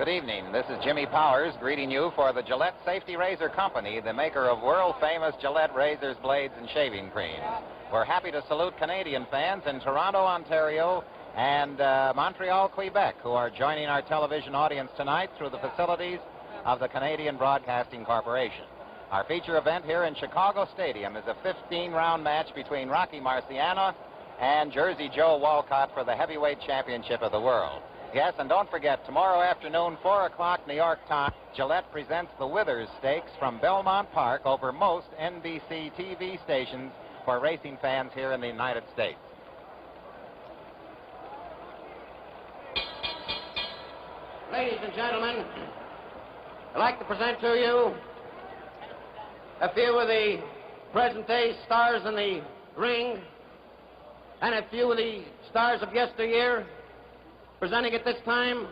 Good evening. This is Jimmy Powers greeting you for the Gillette Safety Razor Company, the maker of world-famous Gillette razors, blades, and shaving cream. We're happy to salute Canadian fans in Toronto, Ontario, and Montreal, Quebec, who are joining our television audience tonight through the facilities of the Canadian Broadcasting Corporation. Our feature event here in Chicago Stadium is a 15-round match between Rocky Marciano and Jersey Joe Walcott for the heavyweight championship of the world. Yes, and don't forget, tomorrow afternoon, 4 o'clock New York time, Gillette presents the Withers Stakes from Belmont Park over most NBC TV stations for racing fans here in the United States. Ladies and gentlemen, I'd like to present to you a few of the present-day stars in the ring and a few of the stars of yesteryear. Presenting at this time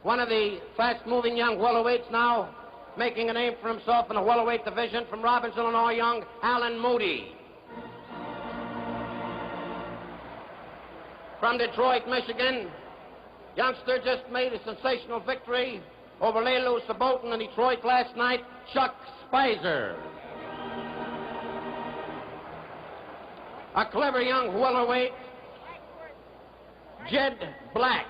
one of the fast-moving young welterweights now making a name for himself in the welterweight division from Robbins, Illinois, young Alan Moody. From Detroit, Michigan, youngster just made a sensational victory over Lelu Sabotin in Detroit last night, Chuck Spicer. A clever young welterweight, Jed Black.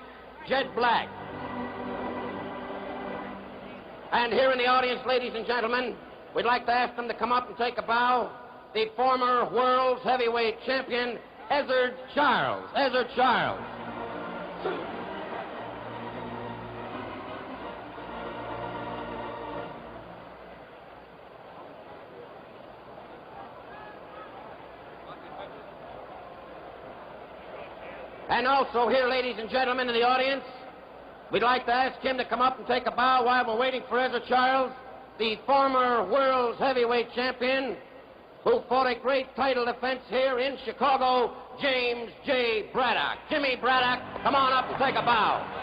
And here in the audience, ladies and gentlemen, we'd like to ask them to come up and take a bow. The former world's heavyweight champion, Ezzard Charles. Ezzard Charles. And also here, ladies and gentlemen, in the audience, we'd like to ask him to come up and take a bow while we're waiting for Ezzard Charles, the former world's heavyweight champion, who fought a great title defense here in Chicago, James J. Braddock. Jimmy Braddock, come on up and take a bow.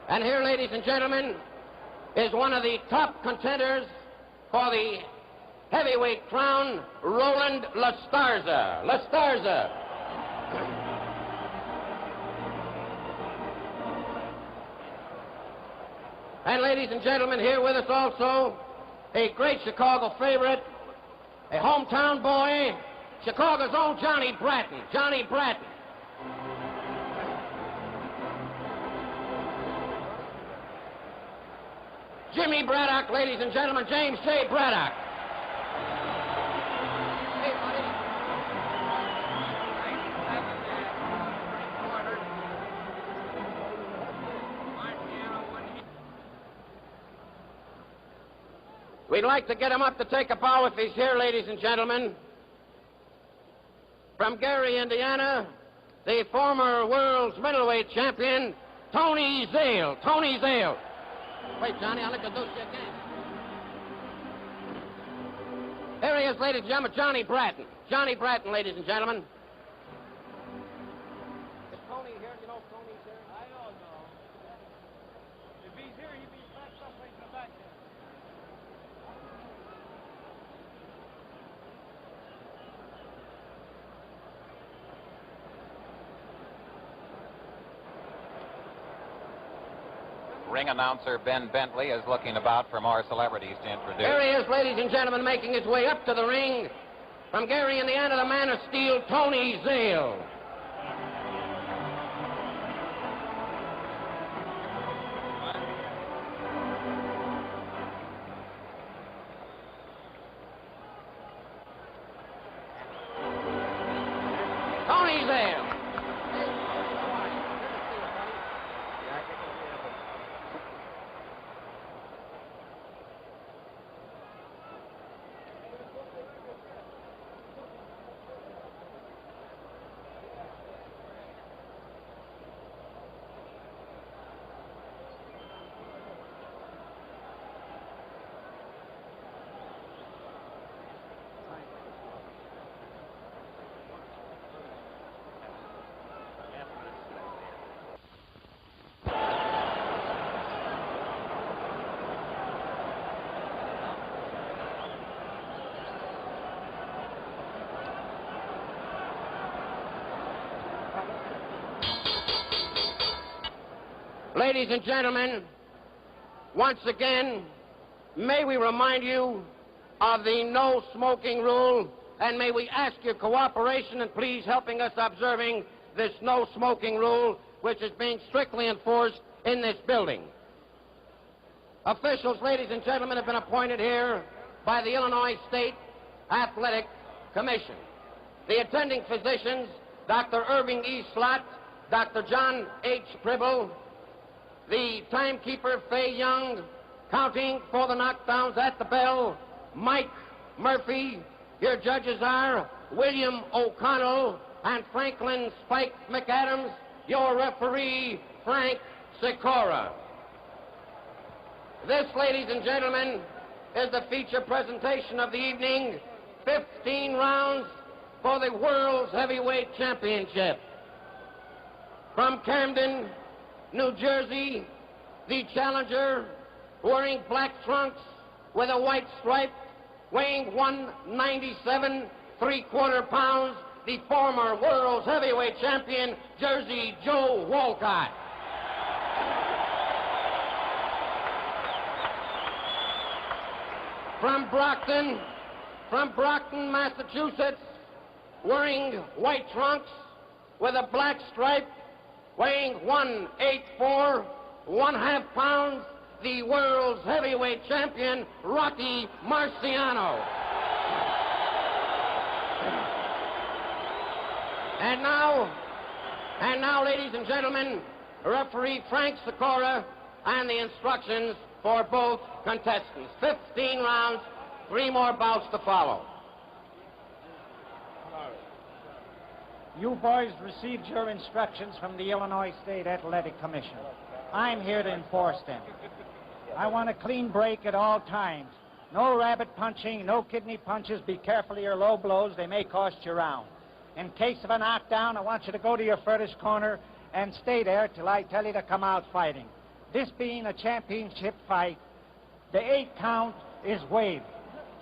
And here, ladies and gentlemen, is one of the top contenders for the heavyweight crown, Roland Lastarza. Lastarza. And ladies and gentlemen, here with us also, a great Chicago favorite, a hometown boy, Chicago's own Johnny Bratton. Johnny Bratton. Jimmy Braddock, ladies and gentlemen, James J. Braddock. Hey, buddy. We'd like to get him up to take a bow if he's here, ladies and gentlemen. From Gary, Indiana, the former world's middleweight champion, Tony Zale. Tony Zale. Wait, Johnny, I'll introduce you again. Here he is, ladies and gentlemen, Johnny Bratton. Johnny Bratton, ladies and gentlemen. Is Tony here? Do you know if Tony's here? I don't know. If he's here, he'd be back someplace in the back there. Ring announcer Ben Bentley is looking about for more celebrities to introduce. Here he is, ladies and gentlemen, making his way up to the ring. From Gary, Indiana, the man of steel, Tony Zale. Tony Zale. Ladies and gentlemen, once again, may we remind you of the no smoking rule, and may we ask your cooperation and please helping us observing this no smoking rule, which is being strictly enforced in this building. Officials, ladies and gentlemen, have been appointed here by the Illinois State Athletic Commission. The attending physicians, Dr. Irving E. Slott, Dr. John H. Pribble, the timekeeper, Fay Young, counting for the knockdowns at the bell, Mike Murphy. Your judges are William O'Connell and Franklin Spike McAdams. Your referee, Frank Sikora. This, ladies and gentlemen, is the feature presentation of the evening. 15 rounds for the World's Heavyweight Championship. From Camden, New Jersey, the challenger, wearing black trunks with a white stripe, weighing 197 3/4 pounds, the former World's Heavyweight Champion, Jersey Joe Walcott. From Brockton, Massachusetts, wearing white trunks with a black stripe, weighing 184 1/2 pounds, the World's Heavyweight Champion, Rocky Marciano. And now, ladies and gentlemen, referee Frank Sikora and the instructions for both contestants. 15 rounds, 3 more bouts to follow. You boys received your instructions from the Illinois State Athletic Commission. I'm here to enforce them. I want a clean break at all times. No rabbit punching, no kidney punches. Be careful of your low blows. They may cost you a round. In case of a knockdown, I want you to go to your furthest corner and stay there till I tell you to come out fighting. This being a championship fight, the 8 count is waived.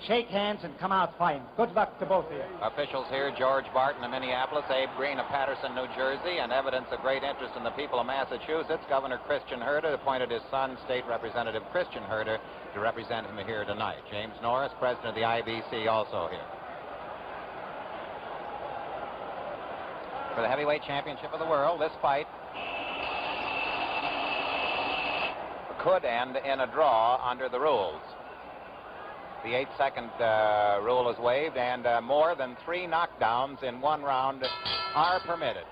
Shake hands and come out fighting. Good luck to both of you. Officials here, George Barton of Minneapolis, Abe Green of Patterson, New Jersey, and evidence of great interest in the people of Massachusetts. Governor Christian Herter appointed his son, State Representative Christian Herter, to represent him here tonight. James Norris, president of the IBC, also here. For the heavyweight championship of the world, this fight could end in a draw under the rules. The 8-second rule is waived, and more than 3 knockdowns in 1 round are permitted.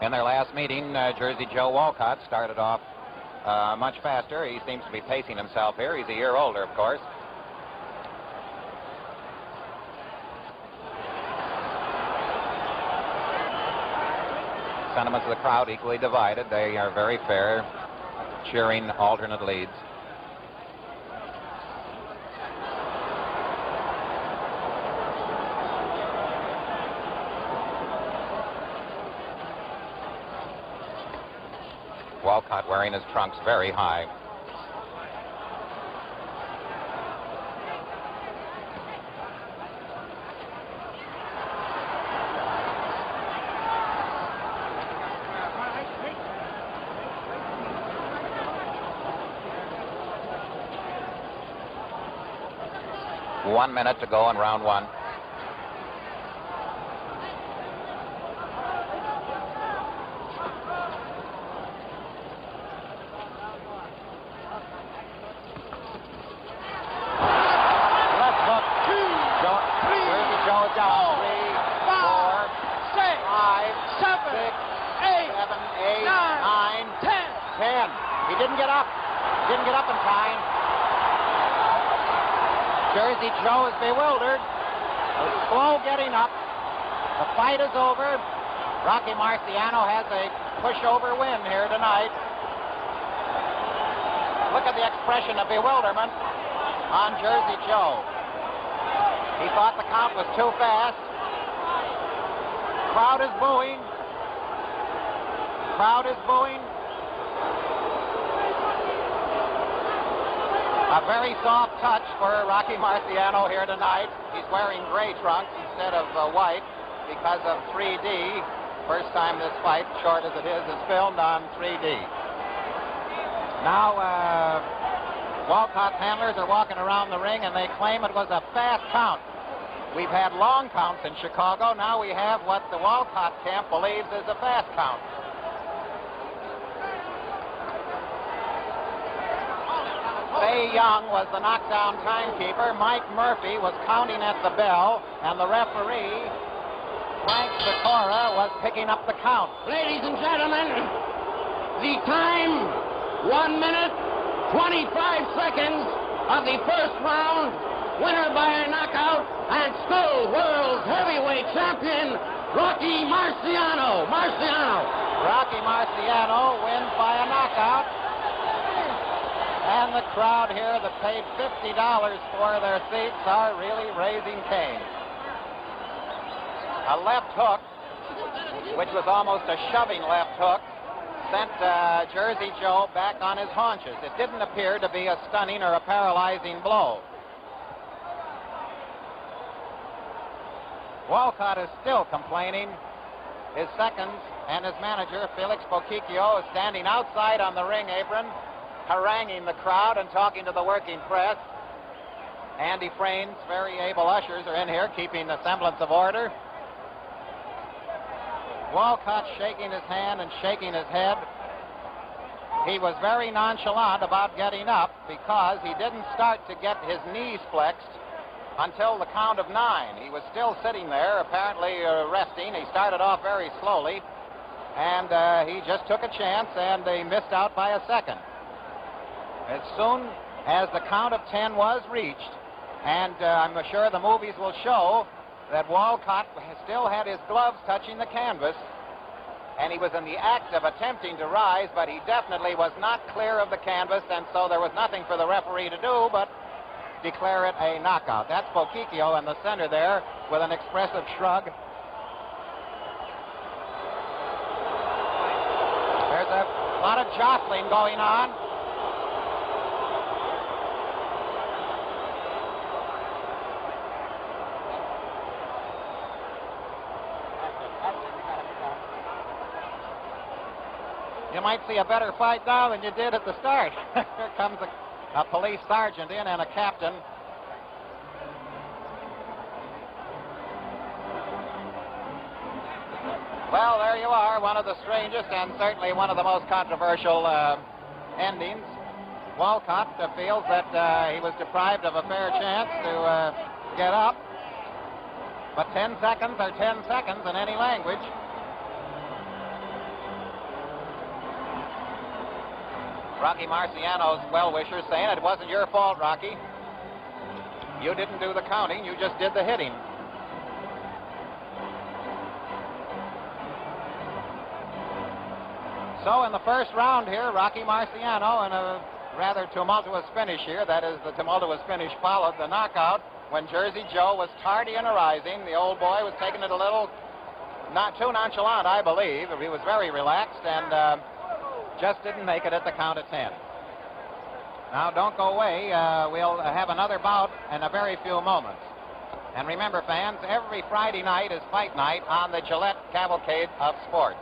In their last meeting, Jersey Joe Walcott started off much faster. He seems to be pacing himself here. He's a year older, of course. Sentiments of the crowd equally divided. They are very fair, cheering alternate leads. Walcott wearing his trunks very high. One minute to go in round 1. 8, 9, 10. He didn't get up. Didn't get up in time. Jersey Joe is bewildered. He's slow getting up. The fight is over. Rocky Marciano has a pushover win here tonight. Look at the expression of bewilderment on Jersey Joe. He thought the count was too fast. Crowd is booing. Crowd is booing. A very soft touch for Rocky Marciano here tonight. He's wearing gray trunks instead of white because of 3D. First time this fight, short as it is filmed on 3D. Now, Walcott's handlers are walking around the ring and they claim it was a fast count. We've had long counts in Chicago. Now we have what the Walcott camp believes is a fast count. Fay Young was the knockdown timekeeper. Mike Murphy was counting at the bell, and the referee, Frank Sikora, was picking up the count. Ladies and gentlemen, the time, 1 minute, 25 seconds of the first round. Winner by a knockout and still world heavyweight champion, Rocky Marciano. Rocky Marciano wins by a knockout. And the crowd here that paid $50 for their seats are really raising Cain. A left hook, which was almost a shoving left hook, sent Jersey Joe back on his haunches. It didn't appear to be a stunning or a paralyzing blow. Walcott is still complaining. His seconds and his manager, Felix Boquicchio, is standing outside on the ring apron, haranguing the crowd and talking to the working press. Andy Frain's very able ushers are in here, keeping the semblance of order. Walcott shaking his hand and shaking his head. He was very nonchalant about getting up because he didn't start to get his knees flexed until the count of 9. He was still sitting there, apparently resting. He started off very slowly, and he just took a chance, and he missed out by a second. As soon as the count of 10 was reached, and I'm sure the movies will show that Walcott still had his gloves touching the canvas, and he was in the act of attempting to rise, but he definitely was not clear of the canvas, and so there was nothing for the referee to do but declare it a knockout. That's Boquicchio in the center there with an expressive shrug. There's a lot of jostling going on. You might see a better fight now than you did at the start. Here comes a police sergeant in and a captain. Well, there you are, one of the strangest and certainly one of the most controversial endings. Walcott feels that he was deprived of a fair chance to get up. But 10 seconds are 10 seconds in any language. Rocky Marciano's well-wishers saying, it wasn't your fault, Rocky. You didn't do the counting, you just did the hitting. So in the first round here, Rocky Marciano in a rather tumultuous finish here, that is, the tumultuous finish followed the knockout when Jersey Joe was tardy in arising. The old boy was taking it a little, not too nonchalant, I believe. He was very relaxed and just didn't make it at the count of 10. Now, don't go away. We'll have another bout in a very few moments. And remember, fans, every Friday night is fight night on the Gillette Cavalcade of Sports.